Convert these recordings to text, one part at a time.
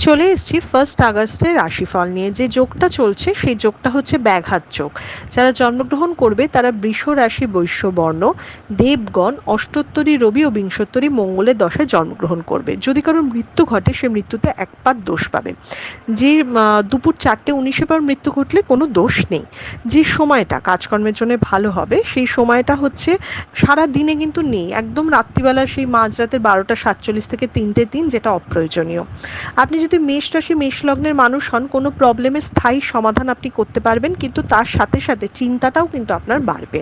চলে এসেছি 1 আগস্টের রাশিফল নিয়ে। যে যোগটা চলছে সেই যোগটা হচ্ছে ব্যাঘাত যোগ। যারা জন্মগ্রহণ করবে তারা বৃষ রাশি, বৈশ্য বর্ণ, দেবগণ, অষ্টোত্তরী রবি ও বিংশোত্তরী মঙ্গলের দশায় জন্মগ্রহণ করবে। যদি কারোর মৃত্যু ঘটে সে মৃত্যুতে একপাত দোষ পাবে। যে দুপুর 4:19 পর মৃত্যু ঘটলে কোনো দোষ নেই। যে সময়টা কাজকর্মের জন্য ভালো হবে সেই সময়টা হচ্ছে সারা দিনে কিন্তু নেই, একদম রাত্রিবেলা সেই মাঝরাতের 12:47 থেকে 3টে 3, যেটা অপ্রয়োজনীয়। আপনি যদি মেষ রাশি, মেষ লগ্নের মানুষ হন, কোনো প্রবলেমের স্থায়ী সমাধান আপনি করতে পারবেন, কিন্তু তার সাথে সাথে চিন্তাটাও কিন্তু আপনার বাড়বে।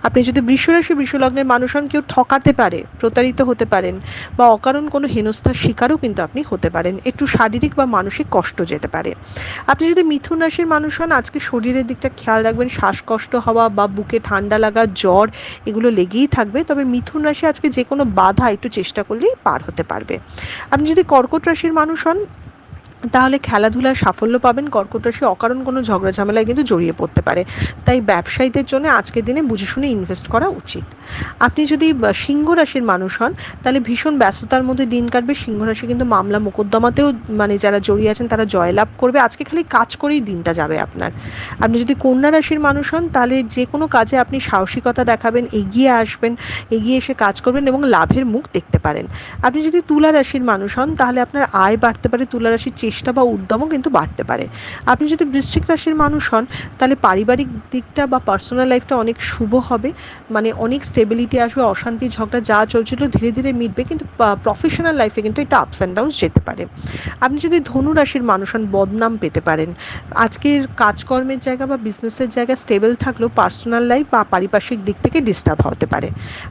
আপনি যদি বৃষ রাশি, বৃষ লগ্নের মানুষ হন, কেউ ঠকাতে পারে, প্রতারিত হতে পারেন, বা অকারণ কোনো হেনস্থার শিকারও কিন্তু আপনি হতে পারেন। একটু শারীরিক বা মানসিক কষ্ট যেতে পারে। আপনি যদি মিথুন রাশির মানুষ হন, আজকে শরীরের দিকটা খেয়াল রাখবেন। শ্বাসকষ্ট হওয়া বা বুকে ঠান্ডা লাগা, জ্বর, এগুলো লেগেই থাকবে। তবে মিথুন রাশি আজকে যে কোনো বাধা একটু চেষ্টা করলেই পার হতে পারবে। আপনি যদি কর্কট রাশির মানুষ হন, তাহলে খেলাধুলায় সাফল্য পাবেন। কর্কট রাশি অকারণ কোনো ঝগড়া ঝামেলায় কিন্তু জড়িয়ে পড়তে পারে, তাই ব্যবসায়ীদের জন্য আজকের দিনে বুঝে শুনে ইনভেস্ট করা উচিত। আপনি যদি সিংহ রাশির মানুষ হন, তাহলে ভীষণ ব্যস্ততার মধ্যে দিন কাটবে। সিংহ রাশি কিন্তু মামলা মোকদ্দমাতেও মানে যারা জড়িয়ে আছেন তারা জয়লাভ করবে। আজকে খালি কাজ করেই দিনটা যাবে আপনার। আপনি যদি কন্যা রাশির মানুষ হন, তাহলে যে কোনো কাজে আপনি সাহসিকতা দেখাবেন, এগিয়ে আসবেন, এগিয়ে এসে কাজ করবেন এবং লাভের মুখ দেখতে পারেন। আপনি যদি তুলা রাশির মানুষ হন, তাহলে আপনার আয় বাড়তে পারে, তুলা রাশির চেষ্টা বা উদ্যমও কিন্তু বাড়তে পারে। আপনি যদি বৃশ্চিক রাশির মানুষ হন, তাহলে পারিবারিক দিকটা বা পার্সোনাল লাইফটা অনেক শুভ হবে, মানে অনেক স্টেবিলিটি আসবে। অশান্তি ঝগড়া যা চলছিল ধীরে ধীরে মিটবে, কিন্তু প্রফেশনাল লাইফে কিন্তু এটা আপস অ্যান্ড ডাউনস যেতে পারে। আপনি যদি ধনু রাশির মানুষ হন, বদনাম পেতে পারেন। আজকের কাজকর্মের জায়গা বা বিজনেসের জায়গা স্টেবল থাকলেও পার্সোনাল লাইফ বা পারিপার্শ্বিক দিক থেকে ডিস্টার্ব হতে পারে।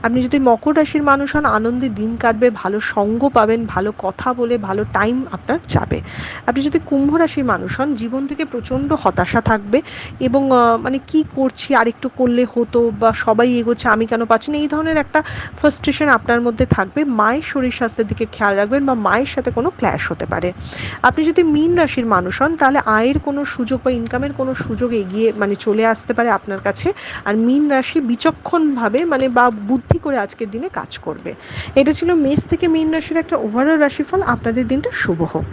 আপনি যদি মকর রাশির মানুষ হন, আনন্দে দিন কাটবে, ভালো সঙ্গ পাবেন, ভালো কথা বলে ভালো টাইম আপনার যাবে। আপনি যদি কুম্ভ রাশির মানুষ হন, জীবন থেকে প্রচণ্ড হতাশা থাকবে এবং মানে কি করছি, আরেকটু করলে হতো, বা সবাই এগোচ্ছে আমি কেন পাচ্ছি না, এই ধরনের একটা ফ্রাস্ট্রেশন আপনার মধ্যে থাকবে। মায়ের শরীর স্বাস্থ্যের দিকে খেয়াল রাখবেন, বা মায়ের সাথে কোনো ক্ল্যাশ হতে পারে। আপনি যদি মীন রাশির মানুষ হন, তাহলে আয়ের কোনো সুযোগ বা ইনকামের কোনো সুযোগ এগিয়ে মানে চলে আসতে পারে আপনার কাছে। আর মীন রাশি বিচক্ষণভাবে মানে বা বুদ্ধি করে আজকের দিনে কাজ করবে। এটা ছিল মেষ থেকে মীন রাশির একটা ওভারঅল রাশিফল। আপনাদের দিনটা শুভ হোক।